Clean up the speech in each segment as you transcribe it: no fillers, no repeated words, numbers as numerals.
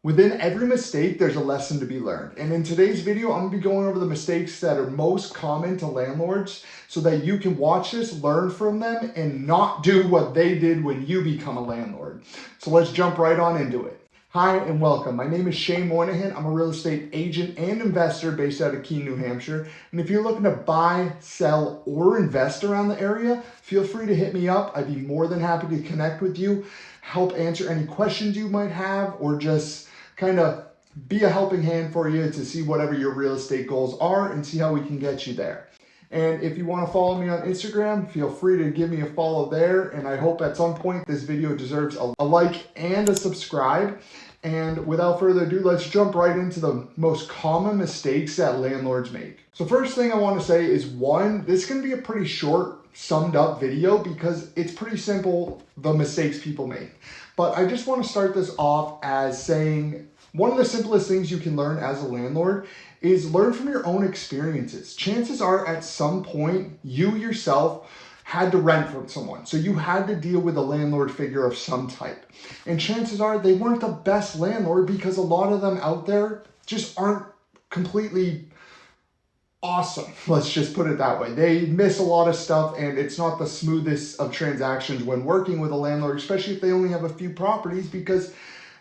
Within every mistake, there's a lesson to be learned. And in today's video, I'm gonna be going over the mistakes that are most common to landlords so that you can watch this, learn from them, and not do what they did when you become a landlord. So let's jump right on into it. Hi and welcome. My name is Shane Moynihan. I'm a real estate agent and investor based out of Keene, New Hampshire. And if you're looking to buy, sell, or invest around the area, feel free to hit me up. I'd be more than happy to connect with you, help answer any questions you might have, or just kind of be a helping hand for you to see whatever your real estate goals are and see how we can get you there. And if you want to follow me on Instagram, feel free to give me a follow there. And I hope at some point this video deserves a like and a subscribe. And without further ado, let's jump right into the most common mistakes that landlords make. So first thing I want to say is this is going to be a pretty short, summed up video because it's pretty simple, the mistakes people make. But I just want to start this off as saying one of the simplest things you can learn as a landlord is learn from your own experiences. Chances are at some point you yourself had to rent from someone. So you had to deal with a landlord figure of some type. And chances are they weren't the best landlord because a lot of them out there just aren't completely awesome. Let's just put it that way. They miss a lot of stuff and it's not the smoothest of transactions when working with a landlord, especially if they only have a few properties because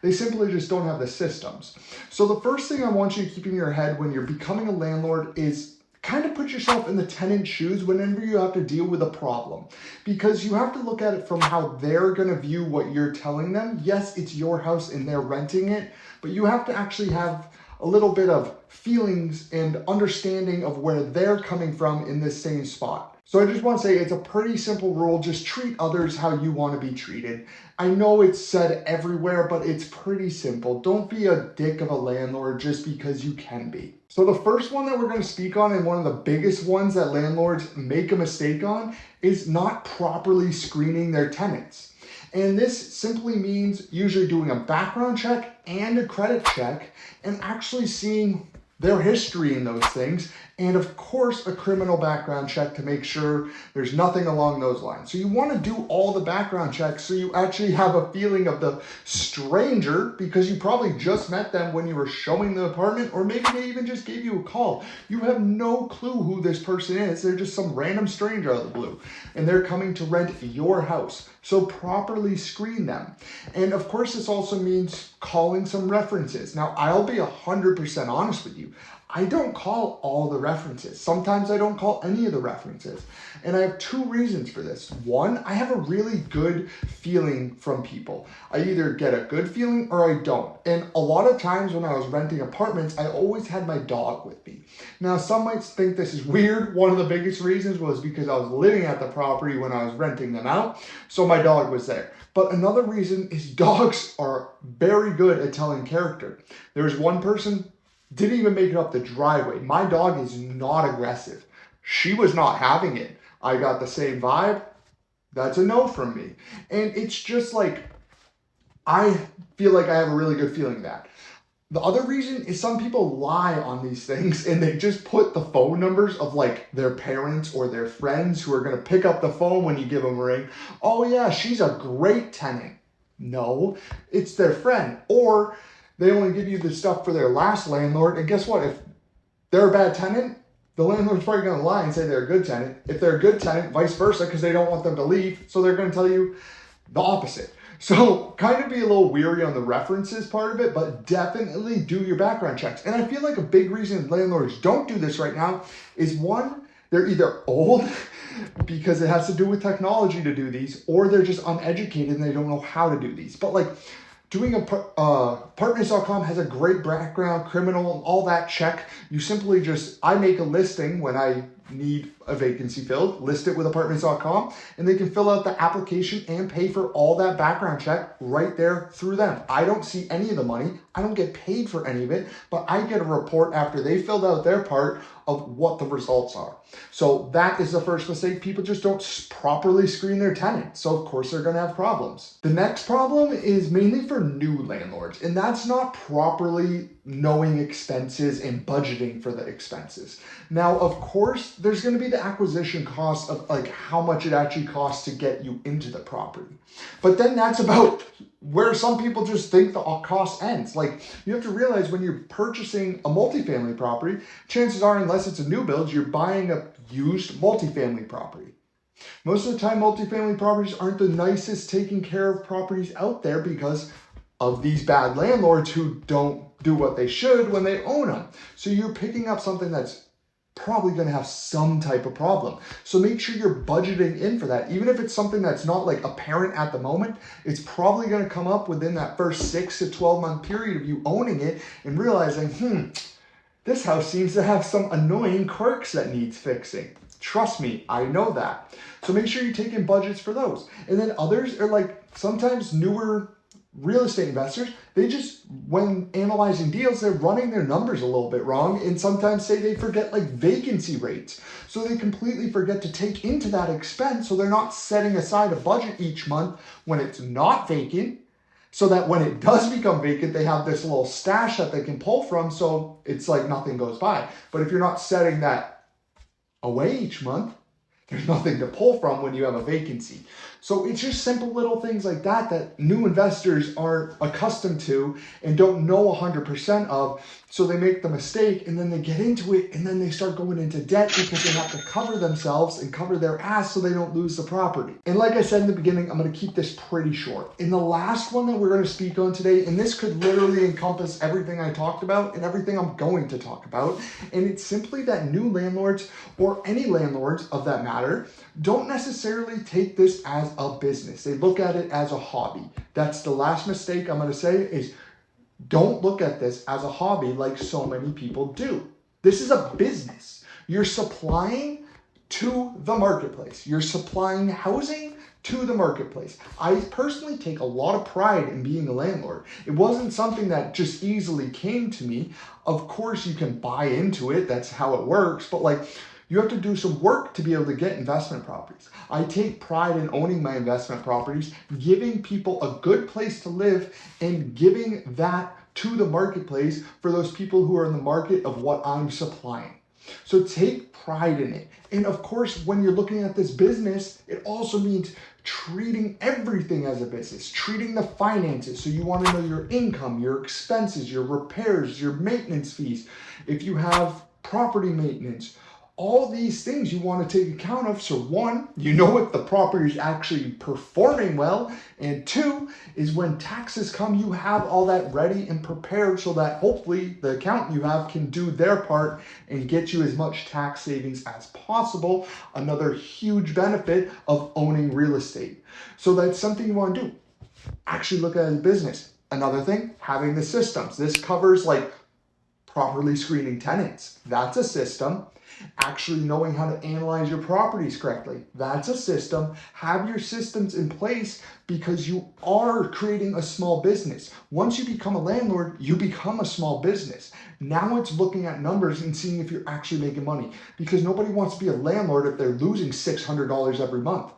they simply just don't have the systems. So the first thing I want you to keep in your head when you're becoming a landlord is kind of put yourself in the tenant's shoes whenever you have to deal with a problem, because you have to look at it from how they're going to view what you're telling them. Yes, it's your house and they're renting it, but you have to actually have a little bit of feelings and understanding of where they're coming from in this same spot. So I just want to say it's a pretty simple rule. Just treat others how you want to be treated. I know it's said everywhere, but it's pretty simple. Don't be a dick of a landlord just because you can be. So the first one that we're going to speak on, and one of the biggest ones that landlords make a mistake on, is not properly screening their tenants. And this simply means usually doing a background check and a credit check and actually seeing their history in those things, and of course a criminal background check to make sure there's nothing along those lines. So you want to do all the background checks so you actually have a feeling of the stranger, because you probably just met them when you were showing the apartment, or maybe they even just gave you a call. You have no clue who this person is. They're just some random stranger out of the blue and they're coming to rent your house. So properly screen them. And of course, this also means calling some references. Now, I'll be 100% honest with you. I don't call all the references. Sometimes I don't call any of the references. And I have two reasons for this. One, I have a really good feeling from people. I either get a good feeling or I don't. And a lot of times when I was renting apartments, I always had my dog with me. Now, some might think this is weird. One of the biggest reasons was because I was living at the property when I was renting them out. So my dog was there. But another reason is dogs are very good at telling character. There was one person didn't even make it up the driveway. My dog is not aggressive. She was not having it. I got the same vibe. That's a no from me. And it's just like, I feel like I have a really good feeling that. The other reason is some people lie on these things and they just put the phone numbers of like their parents or their friends who are going to pick up the phone when you give them a ring. Oh yeah, she's a great tenant. No, it's their friend. Or they only give you the stuff for their last landlord. And guess what? If they're a bad tenant, the landlord's probably going to lie and say they're a good tenant. If they're a good tenant, vice versa, because they don't want them to leave. So they're going to tell you the opposite. So kind of be a little weary on the references part of it, but definitely do your background checks. And I feel like a big reason landlords don't do this right now is one, they're either old because it has to do with technology to do these, or they're just uneducated and they don't know how to do these. But like, doing apartments.com has a great background, criminal, and all that check. You simply I make a listing when I need a vacancy filled, list it with apartments.com, and they can fill out the application and pay for all that background check right there through them. I don't see any of the money. I don't get paid for any of it, but I get a report after they filled out their part of what the results are. So that is the first mistake. People just don't properly screen their tenants. So of course they're going to have problems. The next problem is mainly for new landlords, and that's not properly knowing expenses and budgeting for the expenses. Now, of course, course, there's going to be the acquisition cost of like how much it actually costs to get you into the property. But then that's about where some people just think the cost ends. Like, you have to realize when you're purchasing a multifamily property, chances are, unless it's a new build, you're buying a used multifamily property. Most of the time, multifamily properties aren't the nicest taken care of properties out there because of these bad landlords who don't do what they should when they own them. So you're picking up something that's probably going to have some type of problem. So make sure you're budgeting in for that. Even if it's something that's not like apparent at the moment, it's probably going to come up within that first 6 to 12 month period of you owning it and realizing, this house seems to have some annoying quirks that needs fixing. Trust me, I know that. So make sure you take in budgets for those. And then others are like sometimes newer real estate investors, they just, when analyzing deals, they're running their numbers a little bit wrong and sometimes say they forget like vacancy rates. So they completely forget to take into that expense. So they're not setting aside a budget each month when it's not vacant, so that when it does become vacant, they have this little stash that they can pull from. So it's like nothing goes by. But if you're not setting that away each month, there's nothing to pull from when you have a vacancy. So it's just simple little things like that that new investors aren't accustomed to and don't know 100% of. So they make the mistake and then they get into it and then they start going into debt because they have to cover themselves and cover their ass so they don't lose the property. And like I said in the beginning, I'm going to keep this pretty short. In the last one that we're going to speak on today, and this could literally encompass everything I talked about and everything I'm going to talk about, and it's simply that new landlords, or any landlords of that matter, don't necessarily take this as a business. They look at it as a hobby. That's the last mistake I'm going to say is don't look at this as a hobby like so many people do. This is a business. You're supplying to the marketplace. You're supplying housing to the marketplace. I personally take a lot of pride in being a landlord. It wasn't something that just easily came to me. Of course, you can buy into it. That's how it works. But like, you have to do some work to be able to get investment properties. I take pride in owning my investment properties, giving people a good place to live, and giving that to the marketplace for those people who are in the market of what I'm supplying. So take pride in it. And of course, when you're looking at this business, it also means treating everything as a business, treating the finances. So you want to know your income, your expenses, your repairs, your maintenance fees. If you have property maintenance, all these things you want to take account of. So one, you know if the property is actually performing well. And two is when taxes come, you have all that ready and prepared so that hopefully the accountant you have can do their part and get you as much tax savings as possible. Another huge benefit of owning real estate. So that's something you want to do. Actually look at it as a business. Another thing, having the systems. This covers like properly screening tenants. That's a system. Actually knowing how to analyze your properties correctly. That's a system. Have your systems in place because you are creating a small business. Once you become a landlord, you become a small business. Now it's looking at numbers and seeing if you're actually making money, because nobody wants to be a landlord if they're losing $600 every month.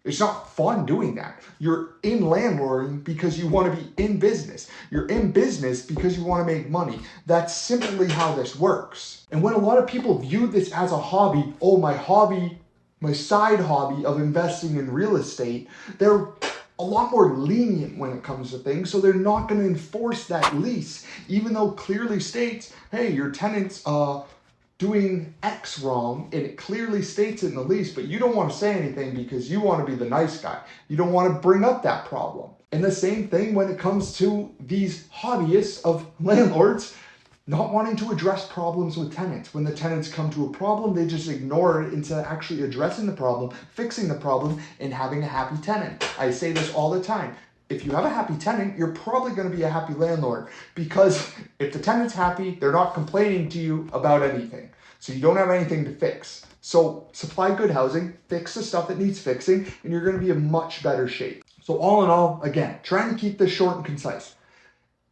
It's not fun doing that. You're in landlording because you want to be in business. You're in business because you want to make money. That's simply how this works. And when a lot of people view this as a hobby, oh, my hobby, my side hobby of investing in real estate, they're a lot more lenient when it comes to things. So they're not going to enforce that lease, even though clearly states, hey, your tenant's doing X wrong, and it clearly states it in the lease, but you don't want to say anything because you want to be the nice guy. You don't want to bring up that problem. And the same thing when it comes to these hobbyists of landlords not wanting to address problems with tenants. When the tenants come to a problem, they just ignore it instead of actually addressing the problem, fixing the problem, and having a happy tenant. I say this all the time. If you have a happy tenant, you're probably going to be a happy landlord, because if the tenant's happy, they're not complaining to you about anything. So you don't have anything to fix. So supply good housing, fix the stuff that needs fixing, and you're going to be in much better shape. So all in all, again, trying to keep this short and concise.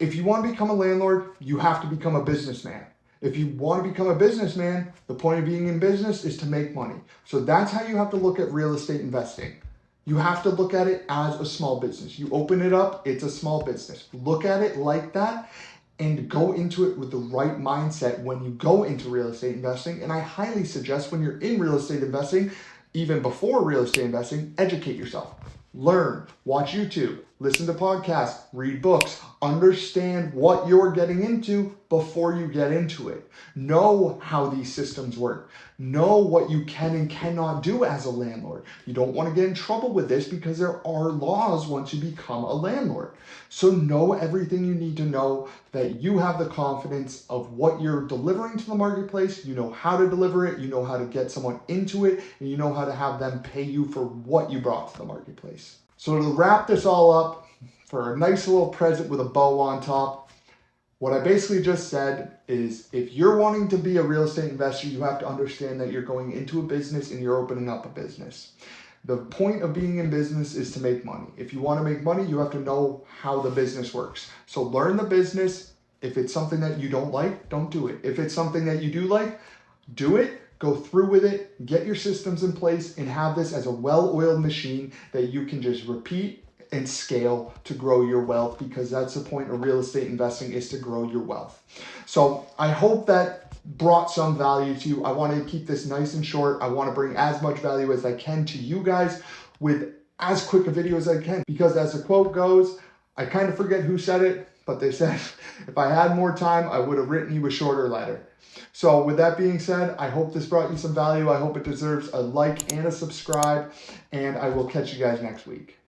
If you want to become a landlord, you have to become a businessman. If you want to become a businessman, the point of being in business is to make money. So that's how you have to look at real estate investing. You have to look at it as a small business. You open it up, it's a small business. Look at it like that. and go into it with the right mindset when you go into real estate investing. And I highly suggest when you're in real estate investing, even before real estate investing, educate yourself. Learn, watch YouTube, listen to podcasts, read books, understand what you're getting into before you get into it. Know how these systems work. Know what you can and cannot do as a landlord. You don't want to get in trouble with this because there are laws once you become a landlord. So know everything you need to know, that you have the confidence of what you're delivering to the marketplace. You know how to deliver it. You know how to get someone into it, and you know how to have them pay you for what you brought to the marketplace. So to wrap this all up, for a nice little present with a bow on top, what I basically just said is, if you're wanting to be a real estate investor, you have to understand that you're going into a business and you're opening up a business. The point of being in business is to make money. If you want to make money, you have to know how the business works. So learn the business. If it's something that you don't like, don't do it. If it's something that you do like, do it. Go through with it, get your systems in place, and have this as a well-oiled machine that you can just repeat and scale to grow your wealth, because that's the point of real estate investing, is to grow your wealth. So I hope that brought some value to you. I want to keep this nice and short. I want to bring as much value as I can to you guys with as quick a video as I can, because as the quote goes, I kind of forget who said it, but they said, if I had more time, I would have written you a shorter letter. So with that being said, I hope this brought you some value. I hope it deserves a like and a subscribe, and I will catch you guys next week.